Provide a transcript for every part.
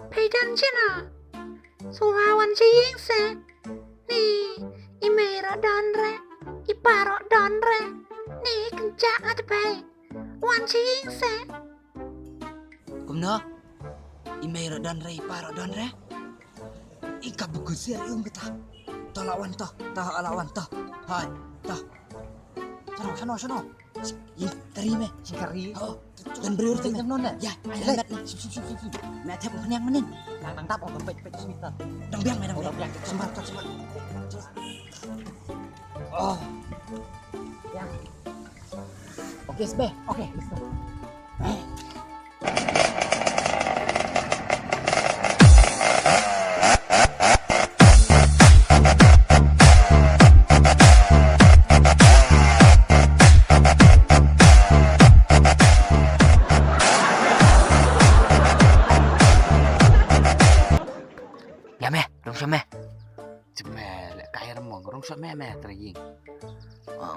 Paydan china. Suhawan chiying se. Ni imera donre. Iparo donre. Ni kencak at pay. Wan chiying se. Kumno? Imera donre iparo donre? Ika bugusir yung kita. Tolawan toh, alawan toh. Hai, toh. Sono. Kari me, kari. Oh, dan beriur tinggal nona. Ya, ayo lihat nih. Sip. Mek tiap yang menin. Nang tap on pet semita. Dang biang. Sembar. Oh. Ya. Oke, SB. Oke, let's go.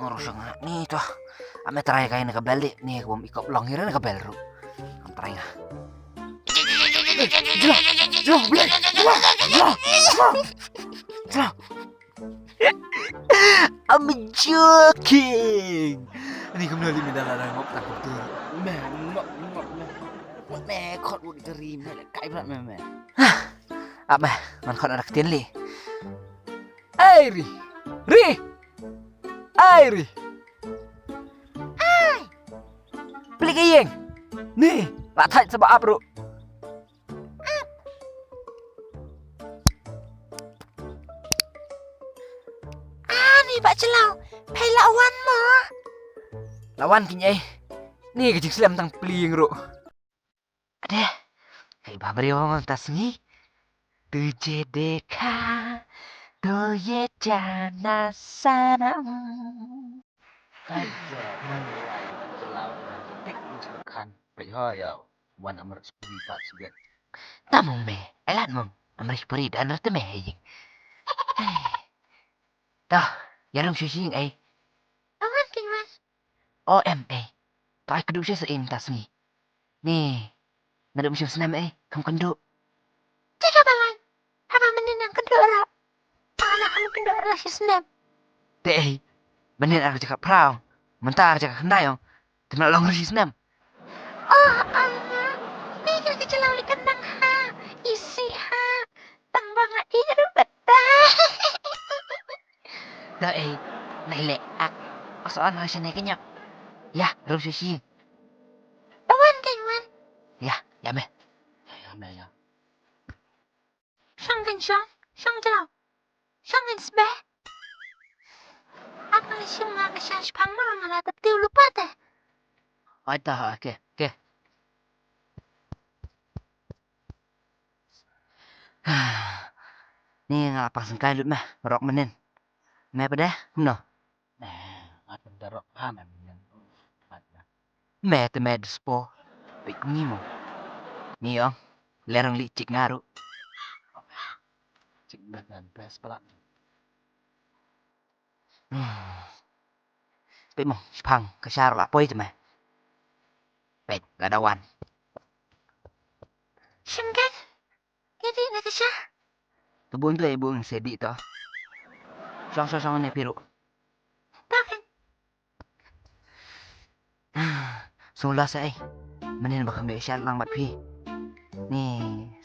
Ngurusang nih toh ame terakhir kayak nakabalik nih bom ikop longiran nakabelru terakhir I'm joking. Ini kembali mendalam ngop takut tuh. Ngop kot udah diterima kayak berat meme. Apa man kon anak kecil li. Airi. Beli kayeng. Nih, latai sebab apa, Bro? Nih Pak Celau, pay lawan mo. Lawan kinyai. Nih kecil selam tang peling, Bro. Ada. Kayak babari orang tas ni. Tujedeka. Toye jana sana. Phải hơiวันอเมริกาปาสิเบตามงแม่ไอ้ล้านมงอเมริกาอันนั้นแต่แม่ยิงต่ออย่าลืมชื่อยิงไอ้Awan king mas. OMA ต่อไอ้กระดูกเชื่อสินตัสนี่นี่นาดูมิชมสนามไอ้คำกันดู Cika balan. Apa menin yang kedua? Anak kamu kedua si snap. แต่ไอ้บันเนียนaku cakap peraw mentah aku cakap kendai yang tenang long si senam Oh Allah. Nih kecil lauli kendang ha. Isi ha. Tang banget dia betah. Dah naik leak soal harus naiknya ya terus sih Awan king man. ya me ya Shang Celau. Shang Sbe. Apa sih nggak kesas pamang malah tetiu lupa teh. oke Ni ngapang sengkai lut mah rok menen. Meh pada no. Nah, ada darok paham menen. Meh te med spo. Pik ngimo. Ni ong lerang licik ngaru. Cik dan pes pelak. Pik mo pang kasar la poi te meh. Pet gadawan. Shinggan. Jadi nak kesah. Tubun tu ibu ng sedi to. Song ni piru. Bakit? Sula sa Menen bakal may shot lang matpi. Ni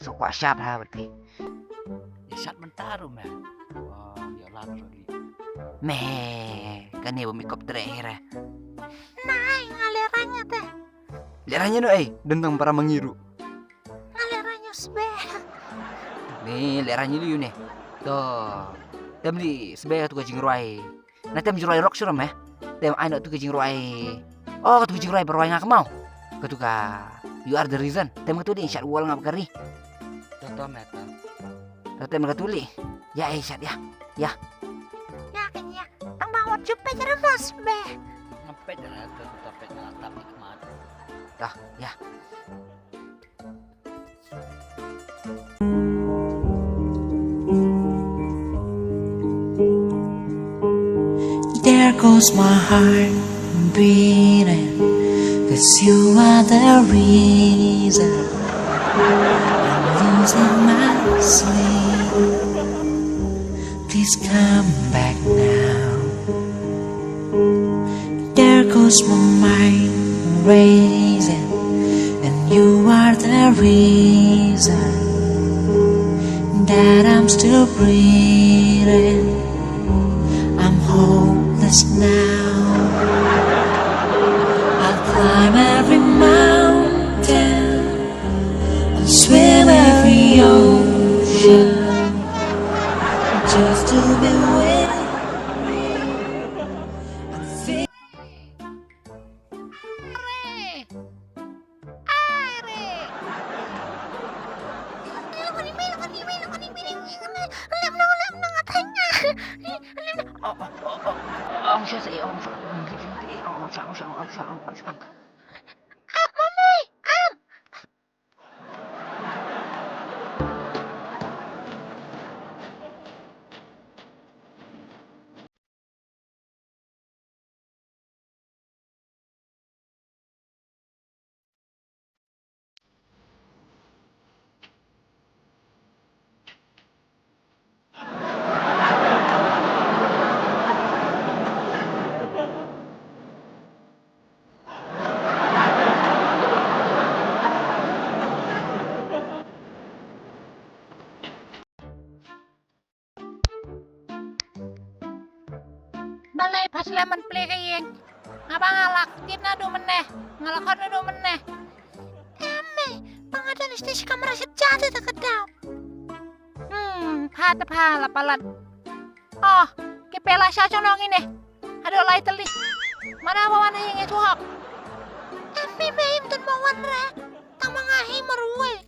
sukwa shot ha matpi. Shot mentaro meh. Ya lang sorry. Meh, kani bumikop terakhir. Nah, ngalirannya teh. Leranya no dentang para mengiru. Ngalirannya sbe. Nih, leranya lu nih. Tuh. Tem di sebagai tu kajing ruai. Nah tem jurai rock suram Tem anak tu kajing ruai. Oh, tu kajing ruai berwai ngak mau. Ketuka. You are the reason. Tem ketu di shot wall ngap kari. Contoh meta. Tem ketuli. Ya shot ya. Ya. Yakin ya. Tang bawa cupe cara mas be. Ngepet dah tu tapi natap nikmat. Dah, ya. There goes my heart beating, 'cause you are the reason I'm voice in my sleep. Please come back now. There goes my mind racing, and you are the reason that I'm still breathing. I'm hopeless now. I'll climb every mountain and swim every ocean just to be with you and feel. Balai pas lemon play kayeng. Ngapa ngalaktin na meneh. Ngalakon na meneh. Eme, pangadan istri kamera sejati tak kedau. Pha la palat. Oh, kepela sa chonong ini. Aduh lai teli. Mana bawan yang itu hak. Eme beim tun bawan re. Tang mangahi maruwe.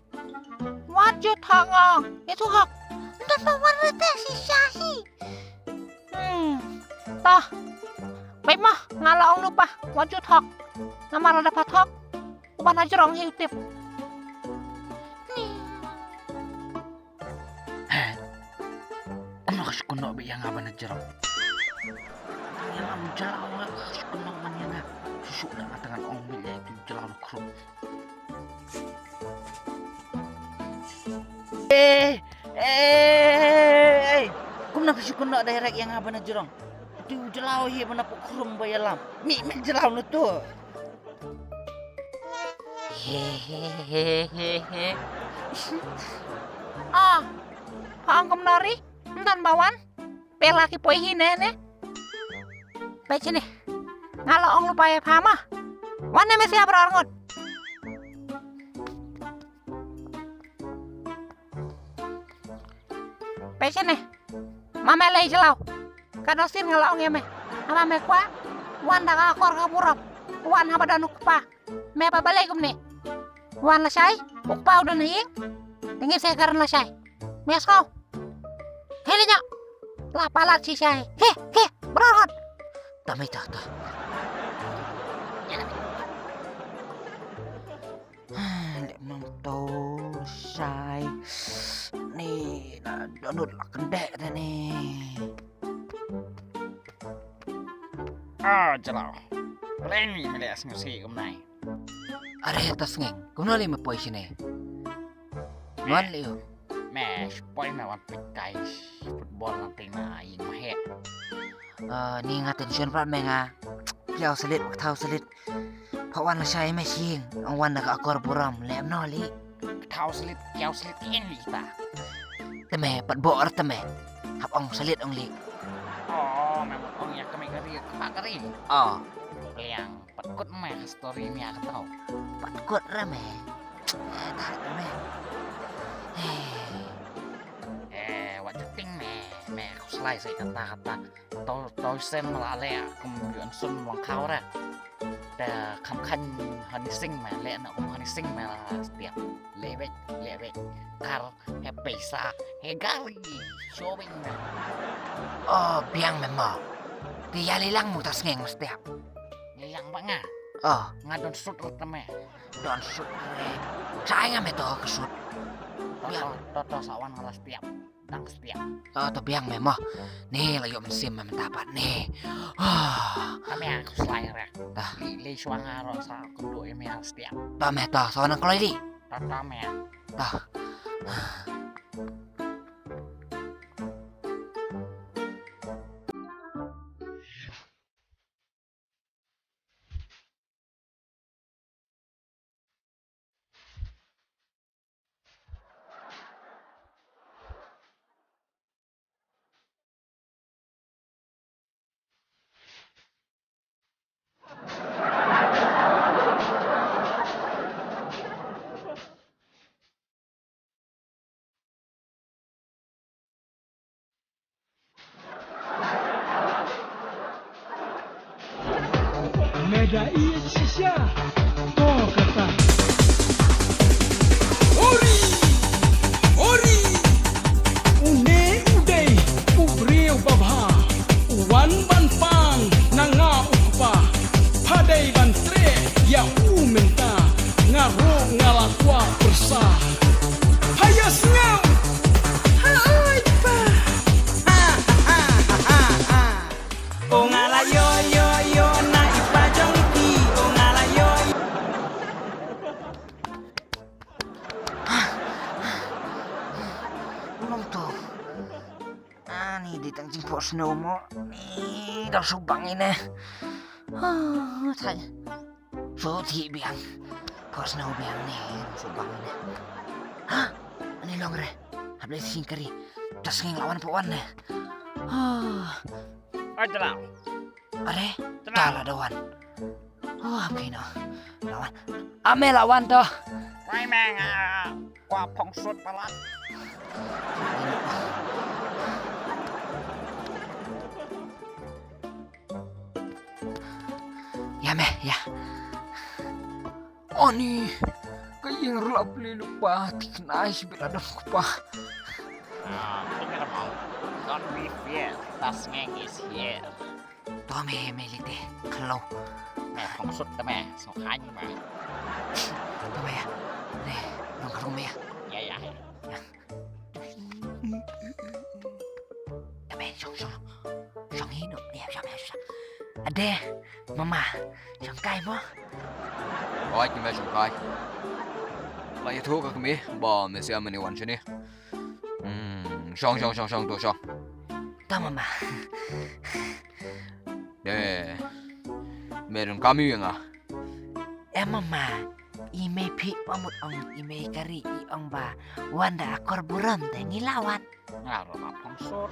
Wajud hangong. Itu hak. Tun bawan re teh si syahi. Tah, baik mah ngalaong lupa wajud hok, nama rada dapat hok, uban aja rong hiutip. Kuno kas kuno be yang apa na jerong. Yang am jalau na kas kuno man yang susu na atangan ong milya itu jalau na krum. Kuno kas kuno direct yang apa na jerong. Di jelau hi mana pokrum bayalam. Mi jelau nu tu. Hehehehe. Paang kemnari, entan bawan, pelaki poi hine. Baik sini, ngalaong lupa ya pama. Wane mesi apa orang Baik sini, mama lay jelau. Kanosin ngalaong ya meh, apa meh kwa? Wan dah akor kapurap, wan haba danuk pa, meh apa balai kum nih? Wan lasai, ukpa udah nihing, tinggi saya karena lasai, mes kau, helinya, lapalat si saya, berongot, Tamay ta. Lek mang to sai, ni na donut lah kendek ta ni. Jelau. Berani melihat ngisi kumnai. Are tas ngeng, kuno li mapoi sini. Nuan liu. Mesh, poi mewan pikai football nanti na ing mahe. Ni ngatin siyon prat menga. Piao selit, tau selit. Pawan la syai me sing, ang wan nak akor buram lem no li. Tahu selit, kiau selit ini kita. Teme pat bo ar teme. Hap ong selit ong li. Oh, memang ongnya kami kari kepak kari. Oh, Yang pekut meh story ini aku tahu. pat kuat rame. Tak me. Wajah ting meh aku selai saya kata-kata. Tau sen melale aku kemudian sun wang kau re. Dah kamkan hanising meh le nak hanising meh setiap lewek kar pesa gari showing meh. Oh, biang memo. Dia lilang mu tas ngeng setiap. Yang banget. Oh, Ngadon sud reteme. don sud re. Saya ngame to kesud. Toto sawan ngalas setiap. Dang setiap. Oh, to biang memo. Nih layo mesim mentapat nih. Kami aku selain rek. Dah. Li suangaro sa kudu emi setiap. To me to, soalnya kalau ini. Toto me. Dah. Meda Indonesia, toh kata. Ori, ori, une uday, ubriu babha, uwan ban pang, nanga ukpa, padai ban tre, ya umenta, ngaro ngalakwa persa. Hayas ngau, hai pa. Oh ngala yo yo yo na ipajong ki. Oh ngala yo. Belum tuh. Nih di tangcing po snow mo. Nih daw subang ini. Thầy. Số thị biang. Po snow biang nih subang ini. Hah? Ini long re. Habis singkari. Tas nging lawan po wan nih. Ajalah. Are, tala dawan. Okay no. Lawan. Ame lawan toh. Quay mang qua phong suốt balat. Ya me, ya. Oni, kayang relap lupa tiknais beladam kupa. Tinggal mau. Don't be fear. Tas ngeng is here. Toh me melite, kalau. Mẹ phong suốt ta mẹ. Sao khai như mà. Toh me ya. Nih, nong kerung me ya. Dạ dạ. Ya me, song hidup dia sama. Ade, mama, song kai mo. Ôi, chị mẹ sủng coi. Lại thuốc các mi, bỏ mẹ xem mình hoàn chuyện đi. Xong, tôi xong. Toh mama. Để mẹ đừng cam miệng à? Mama, ime pi pamut ong ime kari I ong ba wanda akor buron te ngilawan. Ngaro mà phong suốt.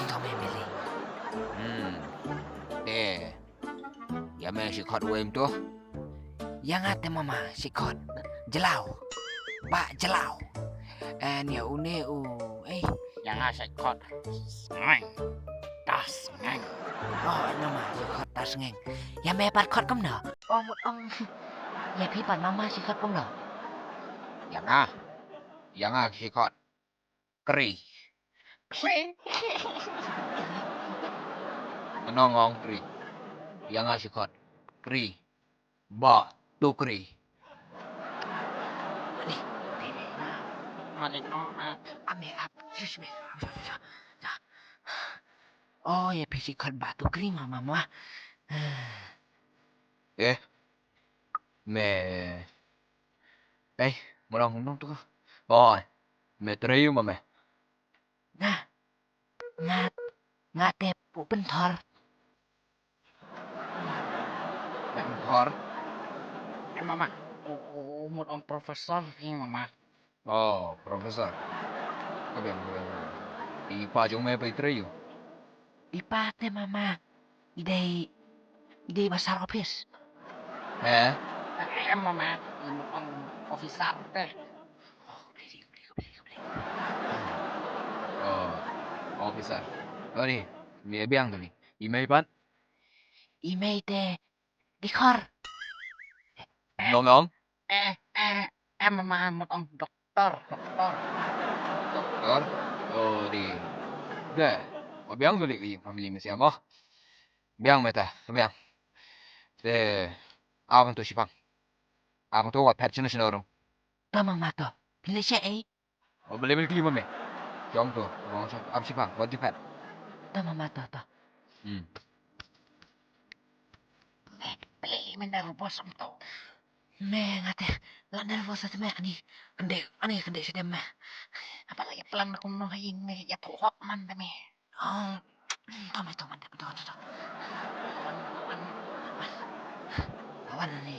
Toh me meli. Để ya mẹ sẽ khót em tuh. Yang ate mama sikot jelau. Ba jelau. Nia une Yang asal kot. Ngeng. Tas ngeng. Oh, mama sikot tas ngeng. Ya me pat khot kom no. Oh mut ong. Ya pi pat mama sikot kom no. Yang sẽ khót. Kri. Nó ngon kri. Yang sẽ khót. Kri. Ba tu kri. Mà định nó mà. Ame ap. Shush me. Oh, ya pi sikot batu kri mama. Mẹ. Đây, một đồng không tu. Rồi. Mẹ triu mà mẹ. Nga te pu pentor. Mẹ khót. Em mama. Một ông profesor khi mama. Oh, profesor. Kalian ipa jong mẹ bay triu. Ipa te mama. Idei besar office. Em mama. Một ông officer teh. Oh, besar. Oh ni, mẹ biang tu ni. Email pan. Ime te dikor. Nong. Em mama một ông dokter. Doktor. Oh di. Dah. Oh biang tu ni family mesti apa? Biang meta, biang. Te, abang tu sipang. Abang tu wat patchen na orang. To mama to. Pili siya Oh boleh klima me. Jom tu, abang ab sipang, wat di pat. To mama to. Beli mình đâu bos ông tu. Me ngate, la nervosa te me ani kende sedem me. Apalagi pelan aku no ini ya tuhok man me. Oh, tome. Awan ni.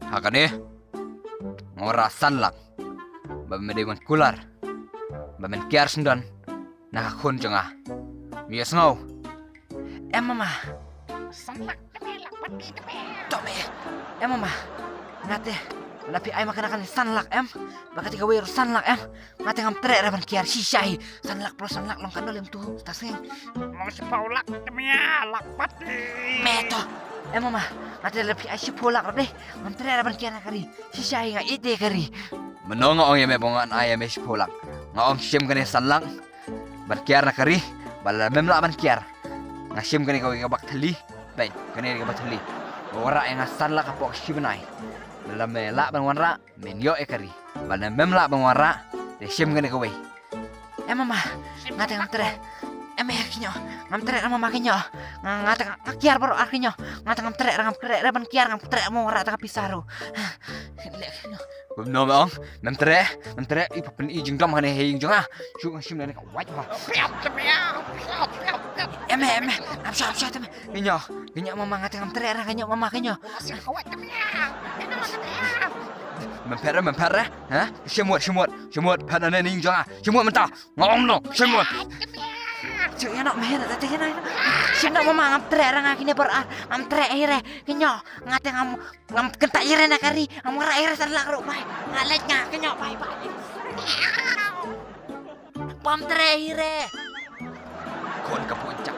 Hakane ngorasan lang bamedewan kular bamen kiar sendan nah kun jengah mias ngau Mama, Sanlak me lakpat di me. tome. Mama, ngate. Lapi ay makanakan sanlak Bakati kawir sanlak ngate ngam tre raban kiar sisai. Sanlak pro sanlak long kanol tu tasing. Mau si Paulak me lakpat di. Meto. Mama, ngate lapi ay si polak deh. Ngam tre raban kiar kari. Sisai nga ide kari. menong ong yeme bongan ayam es pulang ngaong sim kene sanlang ban kiar na kari bala memla ban kiar ngasim kene kau bak thali bain kene ka bak thali ora yang sanla ka pok sibenai bala mela ban wanra men yo e kari bala memla ban wanra de sim kene kau Mama, ngate ngam tre. Kinyo, ngam tre mama kinyo. Ngate kiar baru kinyo. Ngate ngam tre raban kiar ngam tre mo ora ta pisaru. Lek kinyo. Benom ong memtre ipa pen i jingdom kene hing jonga chu sim kene ka wait ha Piap me. Eme, amsa teme. Kinyo mama ngate ngam tre kinyo mama kinyo. Si kawat me. Eno me. mempere ha semut pada ning jonga semut mentah ngom no semut Cuk ya nok mer tadi kan. Sino mama ngam tre kini bar ngam tre ire kinyo ngate ngam kentak ire na kari ngam ora ire sanlak ro bai. Ngalet nga kinyo bai. Pam tre ire. kon ka puncak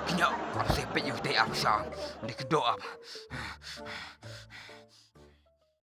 kinyo apa sepe yu te apa sang di kedok apa